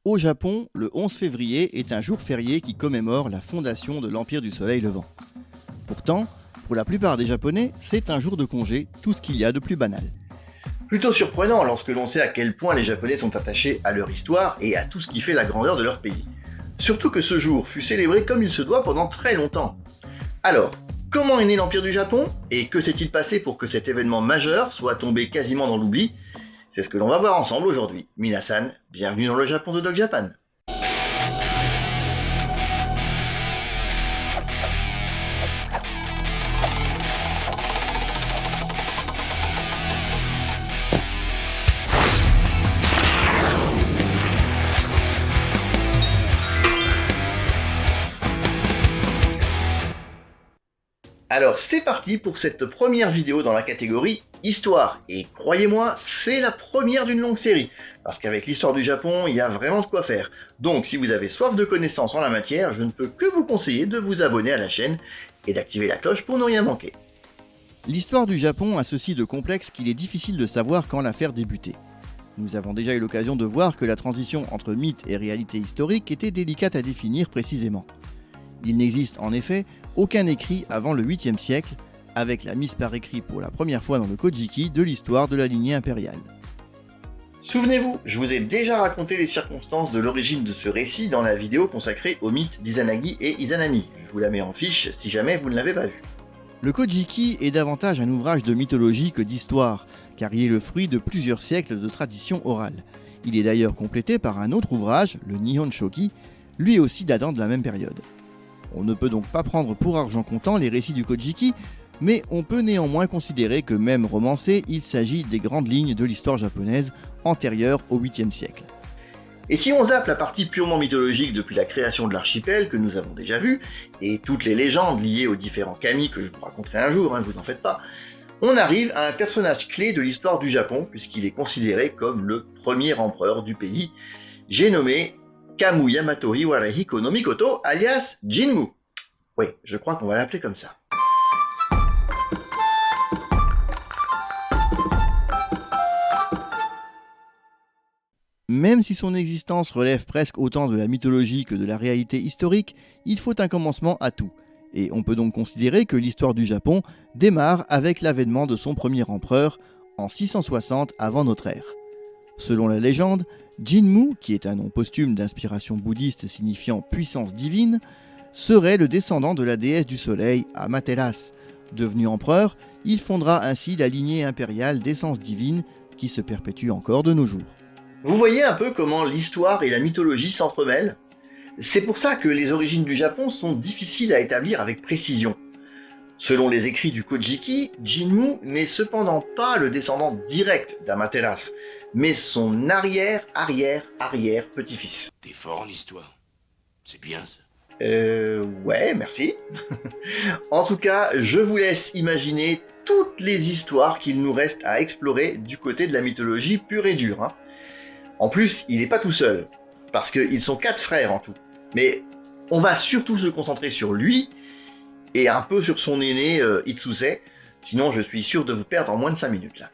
Au Japon, le 11 février est un jour férié qui commémore la fondation de l'Empire du Soleil Levant. Pourtant, pour la plupart des Japonais, c'est un jour de congé, tout ce qu'il y a de plus banal. Plutôt surprenant lorsque l'on sait à quel point les Japonais sont attachés à leur histoire et à tout ce qui fait la grandeur de leur pays. Surtout que ce jour fut célébré comme il se doit pendant très longtemps. Alors, comment est né l'Empire du Japon et que s'est-il passé pour que cet événement majeur soit tombé quasiment dans l'oubli? C'est ce que l'on va voir ensemble aujourd'hui. Minasan, bienvenue dans le Japon de Doc Japan. Alors c'est parti pour cette première vidéo dans la catégorie Histoire. Et croyez-moi, c'est la première d'une longue série. Parce qu'avec l'histoire du Japon, il y a vraiment de quoi faire. Donc si vous avez soif de connaissances en la matière, je ne peux que vous conseiller de vous abonner à la chaîne et d'activer la cloche pour ne rien manquer. L'histoire du Japon a ceci de complexe qu'il est difficile de savoir quand la faire débuter. Nous avons déjà eu l'occasion de voir que la transition entre mythe et réalité historique était délicate à définir précisément. Il n'existe en effet aucun écrit avant le 8e siècle, avec la mise par écrit pour la première fois dans le Kojiki de l'histoire de la lignée impériale. Souvenez-vous, je vous ai déjà raconté les circonstances de l'origine de ce récit dans la vidéo consacrée aux mythes d'Izanagi et Izanami. Je vous la mets en fiche si jamais vous ne l'avez pas vu. Le Kojiki est davantage un ouvrage de mythologie que d'histoire, car il est le fruit de plusieurs siècles de tradition orale. Il est d'ailleurs complété par un autre ouvrage, le Nihon Shoki, lui aussi datant de la même période. On ne peut donc pas prendre pour argent comptant les récits du Kojiki, mais on peut néanmoins considérer que même romancé, il s'agit des grandes lignes de l'histoire japonaise antérieure au 8e siècle. Et si on zappe la partie purement mythologique depuis la création de l'archipel que nous avons déjà vu, et toutes les légendes liées aux différents kami que je vous raconterai un jour, vous n'en faites pas, on arrive à un personnage clé de l'histoire du Japon, puisqu'il est considéré comme le premier empereur du pays. J'ai nommé Kamu Yamato Iwarahiko no Mikoto, alias Jinmu. Oui, je crois qu'on va l'appeler comme ça. Même si son existence relève presque autant de la mythologie que de la réalité historique, il faut un commencement à tout. Et on peut donc considérer que l'histoire du Japon démarre avec l'avènement de son premier empereur en 660 avant notre ère. Selon la légende, Jinmu, qui est un nom posthume d'inspiration bouddhiste signifiant puissance divine, serait le descendant de la déesse du soleil, Amaterasu. Devenu empereur, il fondera ainsi la lignée impériale d'essence divine qui se perpétue encore de nos jours. Vous voyez un peu comment l'histoire et la mythologie s'entremêlent? C'est pour ça que les origines du Japon sont difficiles à établir avec précision. Selon les écrits du Kojiki, Jinmu n'est cependant pas le descendant direct d'Amaterasu, mais son arrière-petit-fils. T'es fort en histoire. C'est bien ça. Ouais, merci. En tout cas, je vous laisse imaginer toutes les histoires qu'il nous reste à explorer du côté de la mythologie pure et dure. En plus, il n'est pas tout seul, parce qu'ils sont 4 frères en tout. Mais on va surtout se concentrer sur lui, et un peu sur son aîné Itsuse, sinon je suis sûr de vous perdre en moins de 5 minutes là.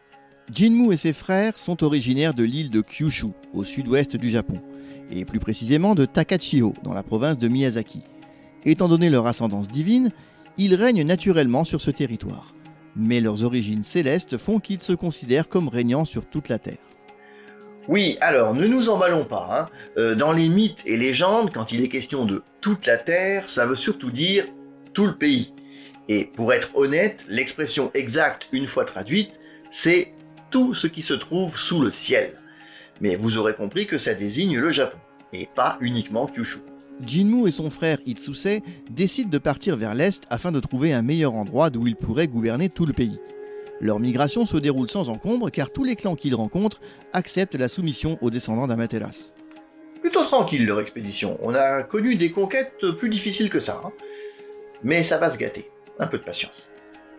Jinmu et ses frères sont originaires de l'île de Kyushu, au sud-ouest du Japon, et plus précisément de Takachiho, dans la province de Miyazaki. Étant donné leur ascendance divine, ils règnent naturellement sur ce territoire. Mais leurs origines célestes font qu'ils se considèrent comme régnant sur toute la Terre. Oui, alors ne nous emballons pas. Dans les mythes et légendes, quand il est question de toute la Terre, ça veut surtout dire tout le pays. Et pour être honnête, l'expression exacte, une fois traduite, c'est tout ce qui se trouve sous le ciel. Mais vous aurez compris que ça désigne le Japon, et pas uniquement Kyushu. Jinmu et son frère Itsuse décident de partir vers l'est afin de trouver un meilleur endroit d'où ils pourraient gouverner tout le pays. Leur migration se déroule sans encombre car tous les clans qu'ils rencontrent acceptent la soumission aux descendants d'Amaterasu. Plutôt tranquille leur expédition, on a connu des conquêtes plus difficiles que ça. Mais ça va se gâter, un peu de patience.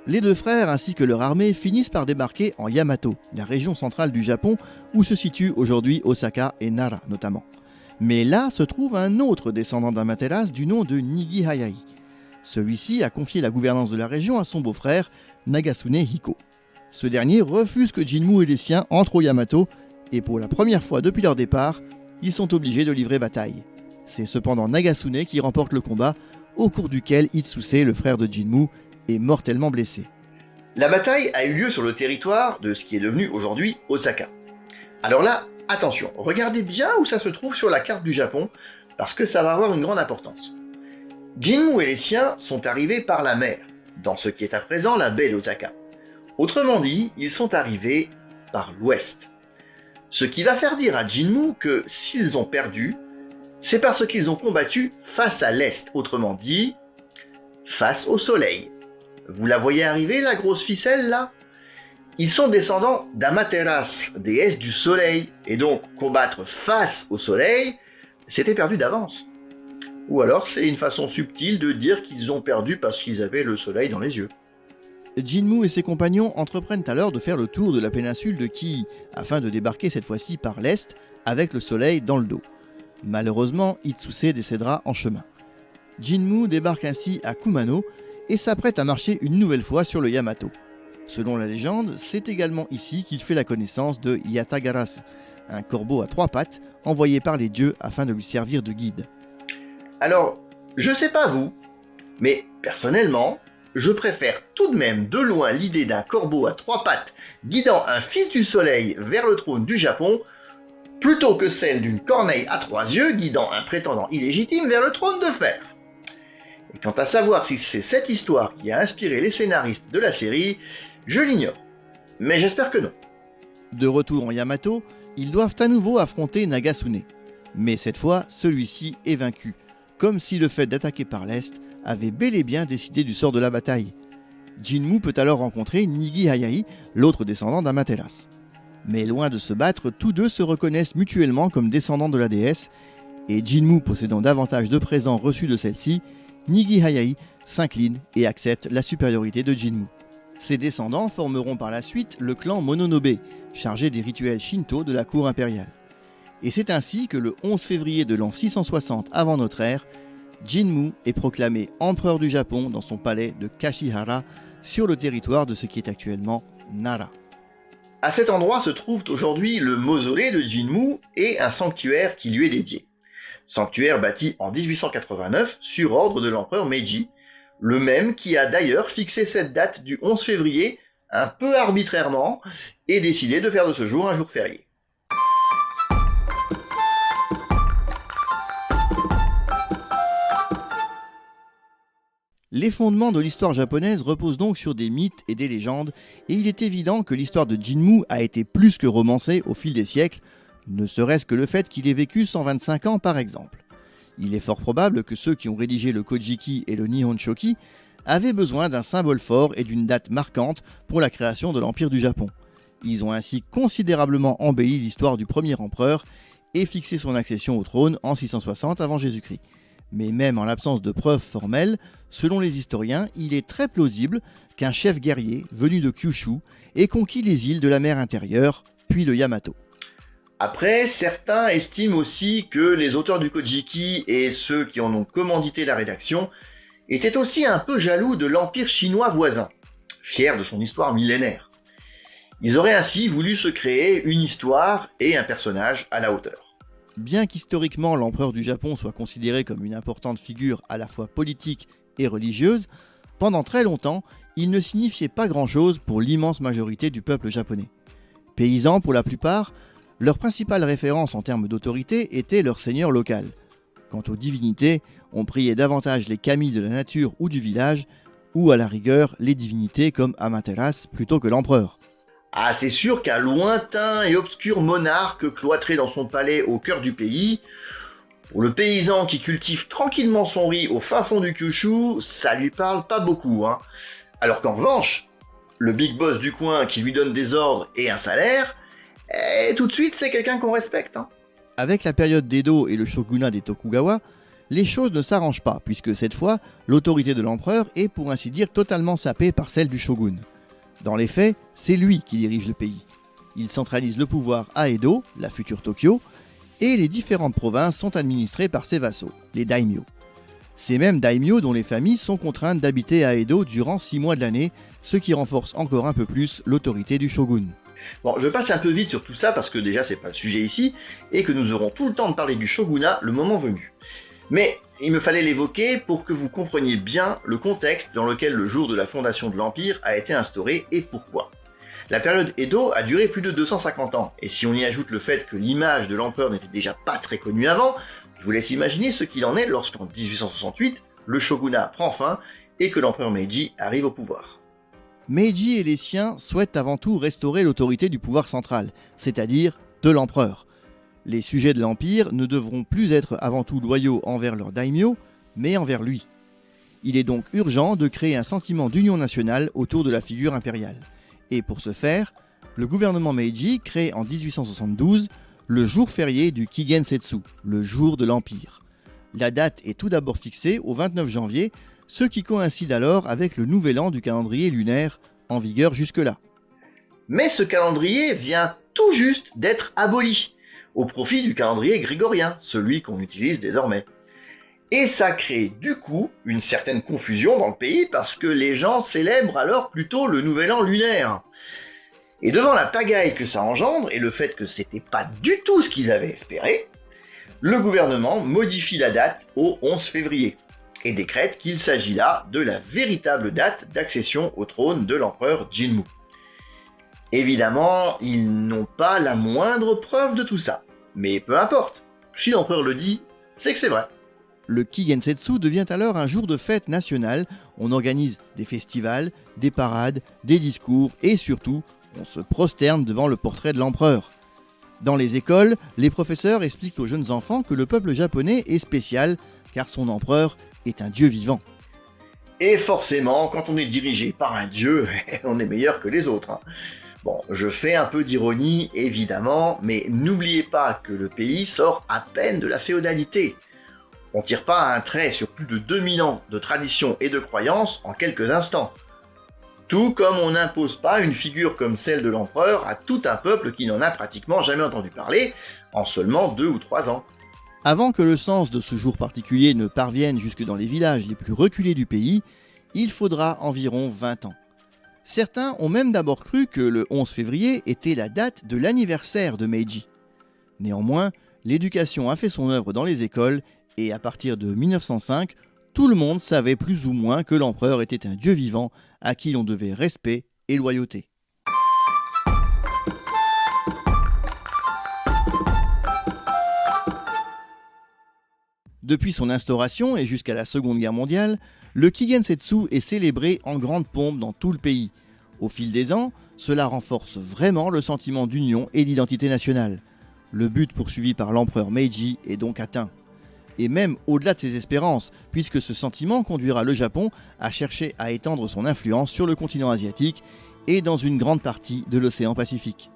Les deux frères ainsi que leur armée finissent par débarquer en Yamato, la région centrale du Japon où se situent aujourd'hui Osaka et Nara notamment. Mais là se trouve un autre descendant d'Amaterasu du nom de Nigi Hayai. Celui-ci a confié la gouvernance de la région à son beau-frère, Nagasune Hiko. Ce dernier refuse que Jinmu et les siens entrent au Yamato, et pour la première fois depuis leur départ, ils sont obligés de livrer bataille. C'est cependant Nagasune qui remporte le combat, au cours duquel Itsuse, le frère de Jinmu, est mortellement blessé. La bataille a eu lieu sur le territoire de ce qui est devenu aujourd'hui Osaka. Alors là, attention, regardez bien où ça se trouve sur la carte du Japon, parce que ça va avoir une grande importance. Jinmu et les siens sont arrivés par la mer, dans ce qui est à présent la baie d'Osaka. Autrement dit, ils sont arrivés par l'ouest. Ce qui va faire dire à Jinmu que s'ils ont perdu, c'est parce qu'ils ont combattu face à l'est, autrement dit, face au soleil. Vous la voyez arriver, la grosse ficelle, là ? Ils sont descendants d'Amaterasu, déesse du soleil, et donc combattre face au soleil, c'était perdu d'avance. Ou alors c'est une façon subtile de dire qu'ils ont perdu parce qu'ils avaient le soleil dans les yeux. Jinmu et ses compagnons entreprennent alors de faire le tour de la péninsule de Kii, afin de débarquer cette fois-ci par l'est, avec le soleil dans le dos. Malheureusement, Itsuse décédera en chemin. Jinmu débarque ainsi à Kumano et s'apprête à marcher une nouvelle fois sur le Yamato. Selon la légende, c'est également ici qu'il fait la connaissance de Yatagarasu, un corbeau à 3 pattes envoyé par les dieux afin de lui servir de guide. Alors, je sais pas vous, mais personnellement, je préfère tout de même de loin l'idée d'un corbeau à 3 pattes guidant un fils du soleil vers le trône du Japon, plutôt que celle d'une corneille à 3 yeux guidant un prétendant illégitime vers le trône de fer. Et quant à savoir si c'est cette histoire qui a inspiré les scénaristes de la série, je l'ignore. Mais j'espère que non. De retour en Yamato, ils doivent à nouveau affronter Nagasune. Mais cette fois, celui-ci est vaincu, comme si le fait d'attaquer par l'est avait bel et bien décidé du sort de la bataille. Jinmu peut alors rencontrer Nigi Hayai, l'autre descendant d'Amaterasu. Mais loin de se battre, tous deux se reconnaissent mutuellement comme descendants de la déesse, et Jinmu possédant davantage de présents reçus de celle-ci, Nigi Hayai s'incline et accepte la supériorité de Jinmu. Ses descendants formeront par la suite le clan Mononobe, chargé des rituels Shinto de la cour impériale. Et c'est ainsi que le 11 février de l'an 660 avant notre ère, Jinmu est proclamé empereur du Japon dans son palais de Kashihara, sur le territoire de ce qui est actuellement Nara. À cet endroit se trouve aujourd'hui le mausolée de Jinmu et un sanctuaire qui lui est dédié. Sanctuaire bâti en 1889 sur ordre de l'empereur Meiji, le même qui a d'ailleurs fixé cette date du 11 février un peu arbitrairement et décidé de faire de ce jour un jour férié. Les fondements de l'histoire japonaise reposent donc sur des mythes et des légendes, et il est évident que l'histoire de Jinmu a été plus que romancée au fil des siècles, ne serait-ce que le fait qu'il ait vécu 125 ans par exemple. Il est fort probable que ceux qui ont rédigé le Kojiki et le Nihon Shoki avaient besoin d'un symbole fort et d'une date marquante pour la création de l'Empire du Japon. Ils ont ainsi considérablement embelli l'histoire du premier empereur et fixé son accession au trône en 660 avant Jésus-Christ. Mais même en l'absence de preuves formelles, selon les historiens, il est très plausible qu'un chef guerrier venu de Kyushu ait conquis les îles de la mer intérieure, puis le Yamato. Après, certains estiment aussi que les auteurs du Kojiki et ceux qui en ont commandité la rédaction étaient aussi un peu jaloux de l'empire chinois voisin, fier de son histoire millénaire. Ils auraient ainsi voulu se créer une histoire et un personnage à la hauteur. Bien qu'historiquement l'empereur du Japon soit considéré comme une importante figure à la fois politique et religieuse, pendant très longtemps, il ne signifiait pas grand-chose pour l'immense majorité du peuple japonais. Paysans pour la plupart, leur principale référence en termes d'autorité était leur seigneur local. Quant aux divinités, on priait davantage les kami de la nature ou du village, ou à la rigueur les divinités comme Amaterasu plutôt que l'empereur. Ah, c'est sûr qu'un lointain et obscur monarque cloîtré dans son palais au cœur du pays, pour le paysan qui cultive tranquillement son riz au fin fond du Kyushu, ça lui parle pas beaucoup, hein. Alors qu'en revanche, le big boss du coin qui lui donne des ordres et un salaire, tout de suite c'est quelqu'un qu'on respecte, hein. Avec la période d'Edo et le shogunat des Tokugawa, les choses ne s'arrangent pas, puisque cette fois, l'autorité de l'empereur est pour ainsi dire totalement sapée par celle du shogun. Dans les faits, c'est lui qui dirige le pays. Il centralise le pouvoir à Edo, la future Tokyo, et les différentes provinces sont administrées par ses vassaux, les daimyo. Ces mêmes daimyo dont les familles sont contraintes d'habiter à Edo durant 6 mois de l'année, ce qui renforce encore un peu plus l'autorité du shogun. Bon, je passe un peu vite sur tout ça parce que déjà c'est pas le sujet ici, et que nous aurons tout le temps de parler du shogunat le moment venu. Mais il me fallait l'évoquer pour que vous compreniez bien le contexte dans lequel le jour de la fondation de l'Empire a été instauré et pourquoi. La période Edo a duré plus de 250 ans, et si on y ajoute le fait que l'image de l'empereur n'était déjà pas très connue avant, je vous laisse imaginer ce qu'il en est lorsqu'en 1868, le shogunat prend fin et que l'empereur Meiji arrive au pouvoir. Meiji et les siens souhaitent avant tout restaurer l'autorité du pouvoir central, c'est-à-dire de l'empereur. Les sujets de l'Empire ne devront plus être avant tout loyaux envers leur daimyo, mais envers lui. Il est donc urgent de créer un sentiment d'union nationale autour de la figure impériale. Et pour ce faire, le gouvernement Meiji crée en 1872 le jour férié du Kigen-setsu, le jour de l'Empire. La date est tout d'abord fixée au 29 janvier, ce qui coïncide alors avec le nouvel an du calendrier lunaire, en vigueur jusque-là. Mais ce calendrier vient tout juste d'être aboli, au profit du calendrier grégorien, celui qu'on utilise désormais. Et ça crée du coup une certaine confusion dans le pays parce que les gens célèbrent alors plutôt le nouvel an lunaire. Et devant la pagaille que ça engendre et le fait que c'était pas du tout ce qu'ils avaient espéré, le gouvernement modifie la date au 11 février et décrète qu'il s'agit là de la véritable date d'accession au trône de l'empereur Jinmu. Évidemment, ils n'ont pas la moindre preuve de tout ça, mais peu importe, si l'empereur le dit, c'est que c'est vrai. Le Kigen-setsu devient alors un jour de fête nationale, on organise des festivals, des parades, des discours et surtout, on se prosterne devant le portrait de l'empereur. Dans les écoles, les professeurs expliquent aux jeunes enfants que le peuple japonais est spécial car son empereur est un dieu vivant. Et forcément, quand on est dirigé par un dieu, on est meilleur que les autres. Bon, je fais un peu d'ironie, évidemment, mais n'oubliez pas que le pays sort à peine de la féodalité. On tire pas un trait sur plus de 2000 ans de tradition et de croyances en quelques instants. Tout comme on n'impose pas une figure comme celle de l'empereur à tout un peuple qui n'en a pratiquement jamais entendu parler en seulement 2 ou 3 ans. Avant que le sens de ce jour particulier ne parvienne jusque dans les villages les plus reculés du pays, il faudra environ 20 ans. Certains ont même d'abord cru que le 11 février était la date de l'anniversaire de Meiji. Néanmoins, l'éducation a fait son œuvre dans les écoles et à partir de 1905, tout le monde savait plus ou moins que l'empereur était un dieu vivant à qui l'on devait respect et loyauté. Depuis son instauration et jusqu'à la Seconde Guerre mondiale, le Kigen-setsu est célébré en grande pompe dans tout le pays. Au fil des ans, cela renforce vraiment le sentiment d'union et d'identité nationale. Le but poursuivi par l'empereur Meiji est donc atteint. Et même au-delà de ses espérances, puisque ce sentiment conduira le Japon à chercher à étendre son influence sur le continent asiatique et dans une grande partie de l'océan Pacifique.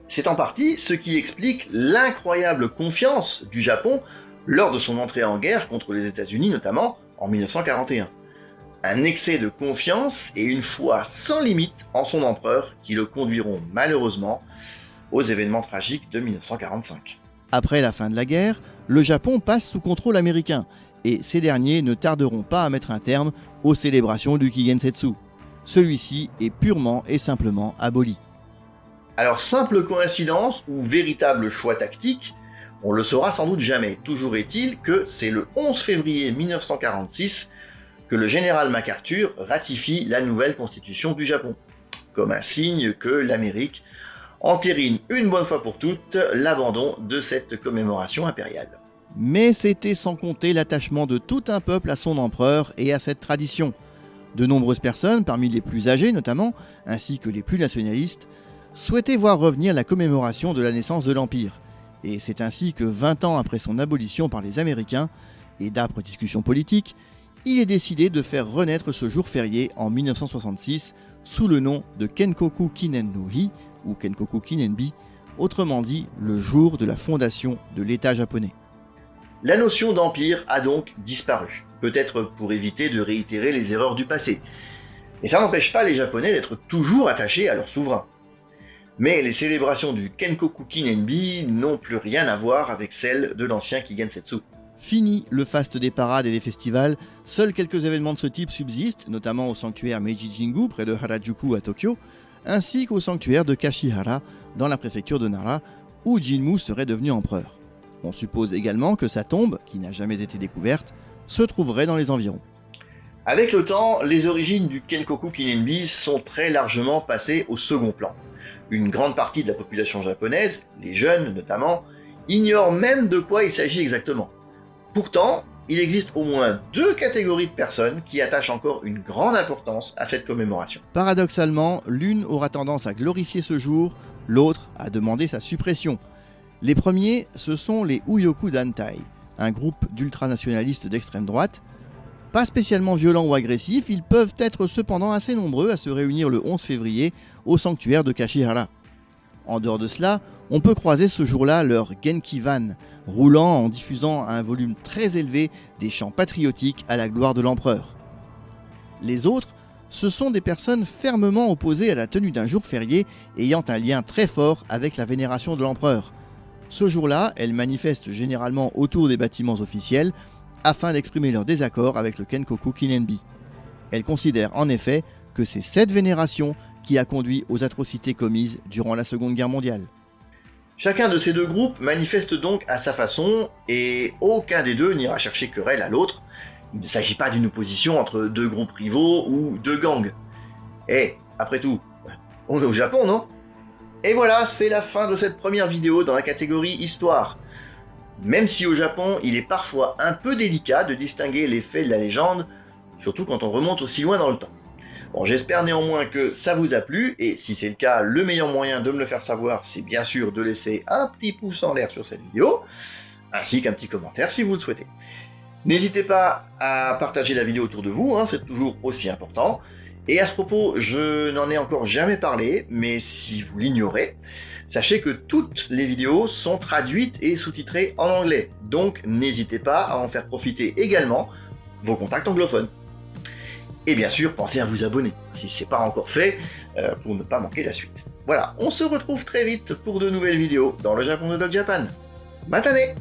C'est en partie ce qui explique l'incroyable confiance du Japon lors de son entrée en guerre contre les États-Unis notamment en 1941. Un excès de confiance et une foi sans limite en son empereur qui le conduiront malheureusement aux événements tragiques de 1945. Après la fin de la guerre, le Japon passe sous contrôle américain et ces derniers ne tarderont pas à mettre un terme aux célébrations du Kigen-setsu. Celui-ci est purement et simplement aboli. Alors simple coïncidence ou véritable choix tactique, on le saura sans doute jamais. Toujours est-il que c'est le 11 février 1946 que le général MacArthur ratifie la nouvelle constitution du Japon, comme un signe que l'Amérique entérine une bonne fois pour toutes l'abandon de cette commémoration impériale. Mais c'était sans compter l'attachement de tout un peuple à son empereur et à cette tradition. De nombreuses personnes, parmi les plus âgées notamment, ainsi que les plus nationalistes, souhaitaient voir revenir la commémoration de la naissance de l'Empire. Et c'est ainsi que 20 ans après son abolition par les Américains, et d'âpres discussions politiques, il est décidé de faire renaître ce jour férié en 1966 sous le nom de Kenkoku Kinen no Hi, ou Kenkoku Kinenbi, autrement dit le jour de la fondation de l'État japonais. La notion d'empire a donc disparu, peut-être pour éviter de réitérer les erreurs du passé. Et ça n'empêche pas les Japonais d'être toujours attachés à leur souverain. Mais les célébrations du Kenkoku Kinenbi n'ont plus rien à voir avec celles de l'ancien Kigen-setsu. Fini le faste des parades et des festivals, seuls quelques événements de ce type subsistent, notamment au sanctuaire Meiji Jingu près de Harajuku à Tokyo, ainsi qu'au sanctuaire de Kashihara dans la préfecture de Nara, où Jinmu serait devenu empereur. On suppose également que sa tombe, qui n'a jamais été découverte, se trouverait dans les environs. Avec le temps, les origines du Kenkoku Kinenbi sont très largement passées au second plan. Une grande partie de la population japonaise, les jeunes notamment, ignore même de quoi il s'agit exactement. Pourtant, il existe au moins 2 catégories de personnes qui attachent encore une grande importance à cette commémoration. Paradoxalement, l'une aura tendance à glorifier ce jour, l'autre à demander sa suppression. Les premiers, ce sont les Uyoku Dantai, un groupe d'ultranationalistes d'extrême droite. Pas spécialement violents ou agressifs, ils peuvent être cependant assez nombreux à se réunir le 11 février au sanctuaire de Kashihara. En dehors de cela, on peut croiser ce jour-là leur Genki-van, roulant en diffusant à un volume très élevé des chants patriotiques à la gloire de l'empereur. Les autres, ce sont des personnes fermement opposées à la tenue d'un jour férié ayant un lien très fort avec la vénération de l'empereur. Ce jour-là, elles manifestent généralement autour des bâtiments officiels afin d'exprimer leur désaccord avec le Kenkoku Kinenbi. Elles considèrent en effet que c'est cette vénération qui a conduit aux atrocités commises durant la Seconde Guerre mondiale. Chacun de ces 2 groupes manifeste donc à sa façon, et aucun des deux n'ira chercher querelle à l'autre. Il ne s'agit pas d'une opposition entre 2 groupes rivaux ou 2 gangs. Après tout, on est au Japon, non? Et voilà, c'est la fin de cette première vidéo dans la catégorie Histoire. Même si au Japon, il est parfois un peu délicat de distinguer les faits de la légende, surtout quand on remonte aussi loin dans le temps. Bon, j'espère néanmoins que ça vous a plu, et si c'est le cas, le meilleur moyen de me le faire savoir, c'est bien sûr de laisser un petit pouce en l'air sur cette vidéo, ainsi qu'un petit commentaire si vous le souhaitez. N'hésitez pas à partager la vidéo autour de vous, c'est toujours aussi important. Et à ce propos, je n'en ai encore jamais parlé, mais si vous l'ignorez, sachez que toutes les vidéos sont traduites et sous-titrées en anglais, donc n'hésitez pas à en faire profiter également vos contacts anglophones. Et bien sûr, pensez à vous abonner, si ce n'est pas encore fait, pour ne pas manquer la suite. Voilà, on se retrouve très vite pour de nouvelles vidéos dans le Japon de Doc Japan. Matane!